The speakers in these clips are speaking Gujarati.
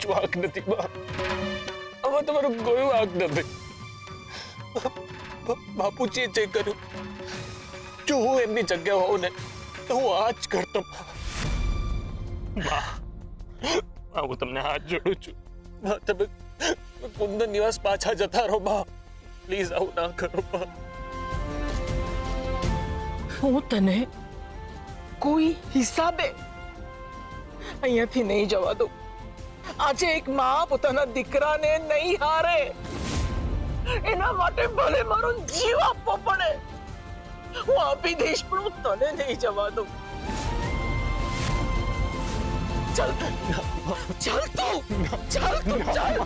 જ વાંક નથી બા, આમાં તમારો કોઈ વાંક નથી। બાપુજીએ જે કર્યું, જો હું એમની જગ્યા હોઉં ને તો હું આ જ કરતો। બા, હું તમને હાથ જોડું છું, બા તમે કુંદન નિવાસ પાછા જતા રહો બા, પ્લીઝ આવું ના કરો બા। હું તને કોઈ હિસાબે અહીંયાથી નહીં જવા દઉં। આજે એક માં પોતાના દીકરાને નહીં હારે, એના માટે ભલે મારો જીવ આપવો પડે, હું આપી દઈશ, પણ હું તને નહીં જવા દઉં। ચાલ ચાલ તું, ચાલ તું, ચાલ।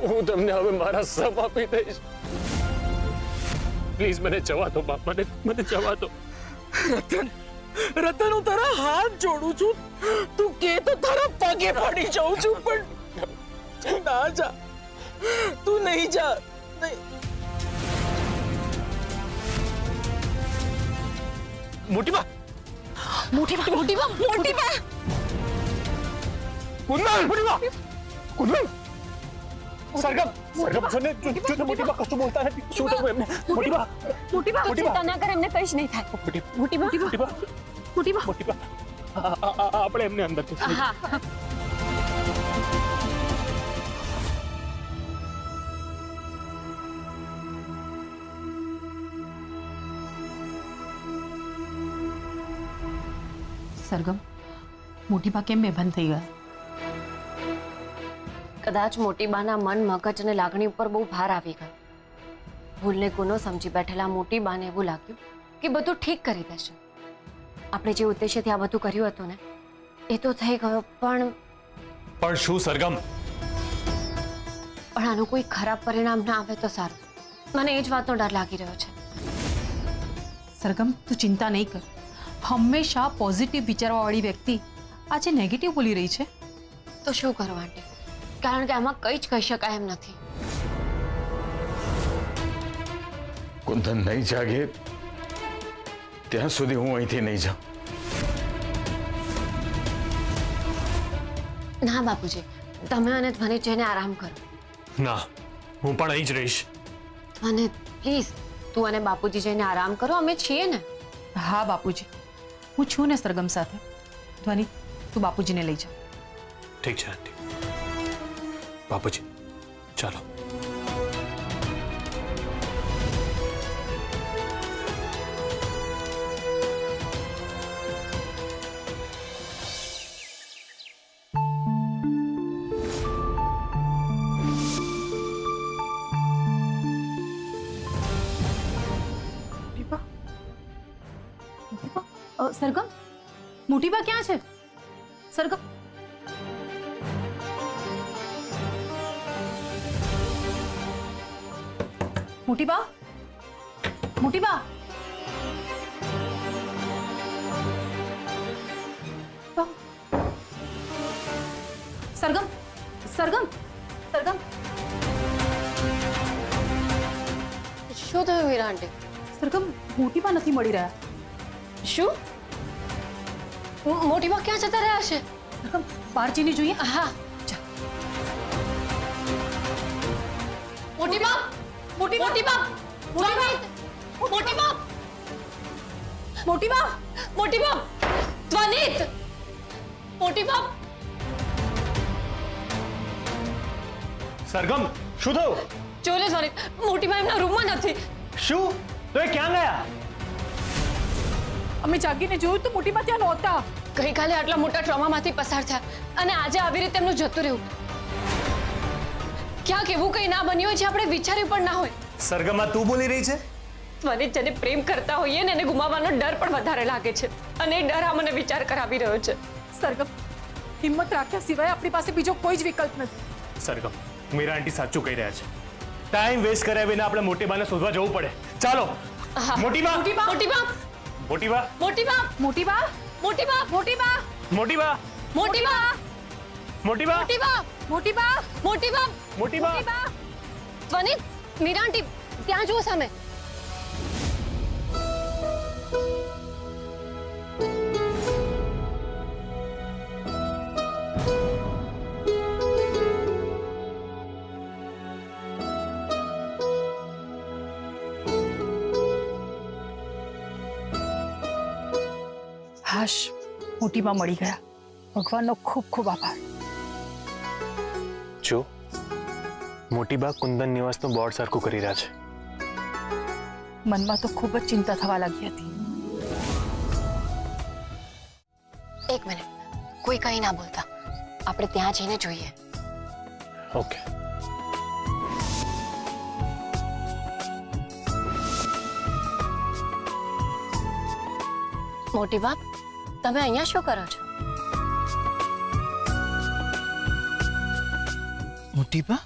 હું તમને હવે મારા સબ આપી દઈશ, પ્લીઝ મને જવા દો બાપ, મને જવા દો। રતન, હું તારા હાથ જોડું છું, તું કે તો તારા પગે પડી જાઉં છું, પણ ના જા, તું નહીં જા, નહીં। મોટી બા, મોટી બા, મોટી બા, મોટી બા, કુંદન, મોટી બા, કુંદન, સરગમ, જોને મોટી બા કશું બોલતા નથી, શું થયું એમને? મોટી બા, ચિંતા ના કર, એમને કઈ જ નહીં થાય। મોટી બા, આપણે એમને અંદર હા, સરગમ, મોટી બા કેમ બેભાન થઈ ગયા? કદાચ મોટી બાના મન, મગજ અને લાગણી ઉપર બહુ ભાર આવી ગયો। ભૂલને ગુનો સમજી બેઠેલા મોટી બાને એવું લાગ્યું કે બધું ઠીક કરી દેશે। આપણે જે ઉદ્દેશ્યથી આ બધું કર્યું હતું ને, એ તો થઈ ગયો, પણ શું સરગમ? પણ આનું કોઈ ખરાબ પરિણામ ના આવે તો સારું, મને એ જ વાતનો ડર લાગી રહ્યો છે। સરગમ, તું ચિંતા નહીં કર, હંમેશા પોઝિટિવ વિચારવાવાળી વ્યક્તિ આજે નેગેટિવ બોલી રહી છે। તો શું કરું આંટી, કારણ કે આમાં કંઈ જ કહી શકાય એમ નથી। કુંદન નહીં જાગે ત્યાં સુધી હું અહીંથી નહીં જાઉં। ના બાપુજી, તમે અને ધ્વનિ જઈને આરામ કરો। ના, હું પણ અહીં જ રહીશ। ધ્વનિ પ્લીઝ, તું અને બાપુજી જઈને આરામ કરો, અમે છીએ ને। હા બાપુજી, હું છું ને સરગમ સાથે। ધ્વનિ, તું બાપુજીને લઈ જા। ઠીક છે આંટી। બાપુજી, ચાલો। સરગમ, મોટી બા ક્યાં છે? સરગમ, મોટી બા, મોટી બા, સરગમ, સરગમ, સરગમ, શું થયું વીરા આંટી? સરગમ, મોટી બા નથી મળી રહ્યા। શું? મોટી બા ક્યાં જતા રહ્યા છે? સરગમ, બહાર જઈને જોઈએ। હા, મોટી બા, મોટી બા, મોટી બા, મોટી બા, મોટી બા, મોટી બા, ધ્વનિત, મોટી બા। સરગમ, શું થયું? જો લે ધ્વનિત, મોટી બા એમના રૂમમાં નથી। શું? તો એ ક્યાં ગયા? અમે જાગીને જોયું તો મોટી બા ત્યાં નહોતા। ગઈકાલે આટલા મોટા ટ્રોમામાંથી પસાર થયા અને આજે આવી રીતે એમનું જતું રહ્યું। ક્યાંક એવું કંઈ ના બન્યું હોય જે આપણે વિચાર્યું પણ ના હોય। સરગમ, તું બોલી રહી છે? ધ્વનિત, જેને પ્રેમ કરતા હોઈએ ને એને ગુમાવવાનો ડર પણ વધારે લાગે છે, અને એ ડર આ મને વિચાર કરાવી રહ્યો છે। સરગમ, હિંમત રાખ્યા સિવાય આપણી પાસે બીજો કોઈ જ વિકલ્પ નથી। સરગમ, મીરા આંટી સાચું કહી રહ્યા છે। ટાઈમ વેસ્ટ કર્યા વિના આપણે મોટી બાને શોધવા જવું પડે। ચાલો। મોટી બા, મોટી બા, મોટી બા, મોટી બા, મોટી બા, મોટી બા, મોટી બા, મોટી બા, મોટી બા, મોટી બા, મોટી બા, મોટી બા, મોટી બા, મોટી બા, મોટી બા। ધ્વનિત, મીરા આંટી ત્યાં જુઓ સામે। હાશ, મોટી બા મળી ગયા. ભગવાનનો ખૂબ ખૂબ આભાર. જો મોટી બા કુંદન નિવાસનું બોર્ડ સરખું કરી રહ્યા છે. મનમાં તો ખૂબ જ ચિંતા થવા લાગી હતી. એક મિનિટ, કોઈ કંઈ ના બોલતા, આપણે ત્યાં જઈને જોઈએ. ઓકે. મોટી બાપ, તમે અહીંયા શું કરો છો? મોટી બા?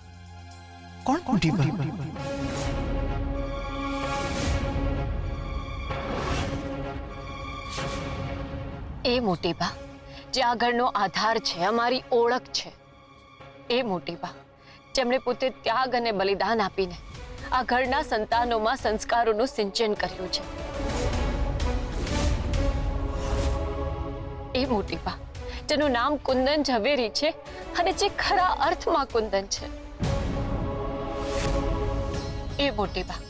કોણ મોટી બા? એ મોટી બા જે આ ઘરનો આધાર છે, અમારી ઓળખ છે. એ મોટી બા જેમણે પોતે ત્યાગ અને બલિદાન આપીને આ ઘરના સંતાનોમાં સંસ્કારોનું સિંચન કર્યું છે. એ મોટી બા જેનું નામ કુંદન ઝવેરી છે અને જે ખરા અર્થમાં કુંદન છે. એ મોટી બા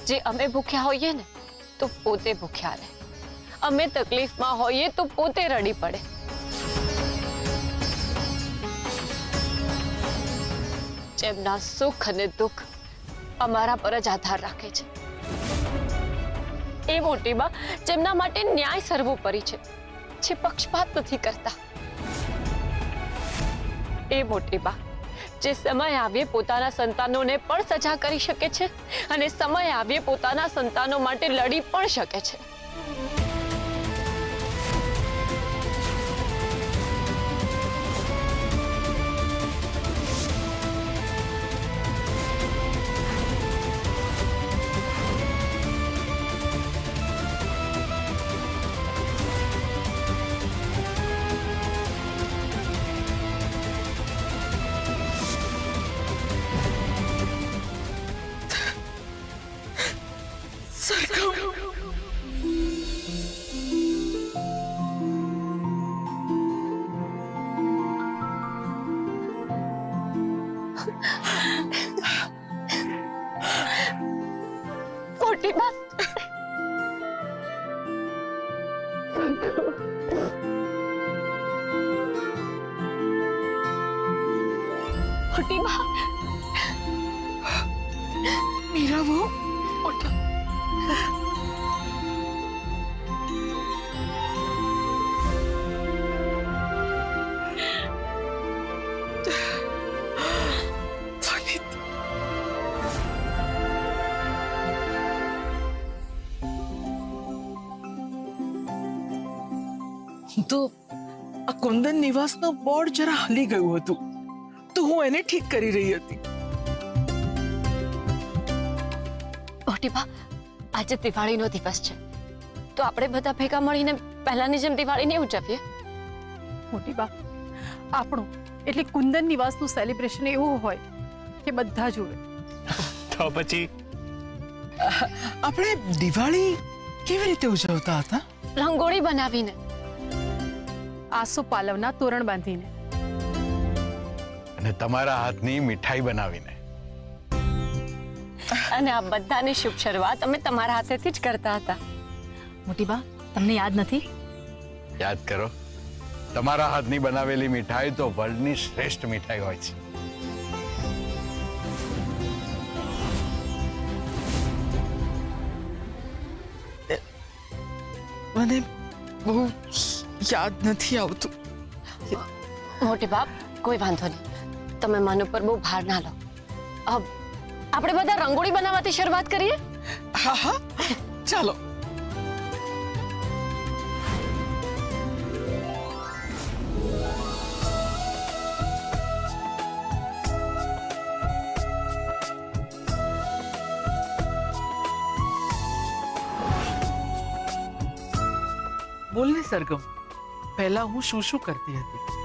જે અમે ભૂખ્યા હોઈએ ને તો પોતે ભૂખ્યા રહે, અમે તકલીફમાં હોઈએ તો પોતે રડી પડે. જેમના સુખ અને દુઃખ અમારા પર જ આધાર રાખે છે. એ મોટી બા જેમના માટે ન્યાય સર્વોપરી છે, જે પક્ષપાત નથી કરતા. એ મોટી બા જે સમય આવ્યે પોતાના સંતાનોને પણ સજા કરી શકે છે અને સમય આવ્યે પોતાના સંતાનો માટે લડી પણ શકે છે. મોટી બા મોટી બા મીરા वो उठा. તો આ કુંદન નિવાસનું બોર્ડ જરા હલી ગયું હતું, તો હું એને ઠીક કરી રહી હતી. મોટી બા આજે દિવાળીનો દિવસ છે, તો આપણે બધા ભેગા મળીને પહેલાની જેમ દિવાળીને ઉજવીએ. મોટી બા, આપણું એટલે કુંદન નિવાસનું સેલિબ્રેશન એવું હોય કે બધા જુએ. તો પછી આપણે દિવાળી કેવી રીતે ઉજવતા હતા? રંગોળી બનાવીને, આસો પાલવના તોરણ બાંધીને, અને તમારા હાથની મીઠાઈ બનાવીને. અને આ બધાની શુભ શરૂઆત અમે તમારા હાથેથી જ કરતા હતા. મોટી બા, તમને યાદ નથી? યાદ કરો, તમારા હાથની બનાવેલી મીઠાઈ તો વર્લ્ડની શ્રેષ્ઠ મીઠાઈ હોય છે. મને બહુ યાદ નથી આવતું. મોટી બાપ કોઈ વાંધો નહીં, તમે મન ઉપર બહુ ભાર ના લો. આપણે બધા રંગોળી બનાવવાથી શરૂઆત કરીએ. હા હા, ચાલો. બોલ ને સરગમ, પહેલા હું શું શું કરતી હતી?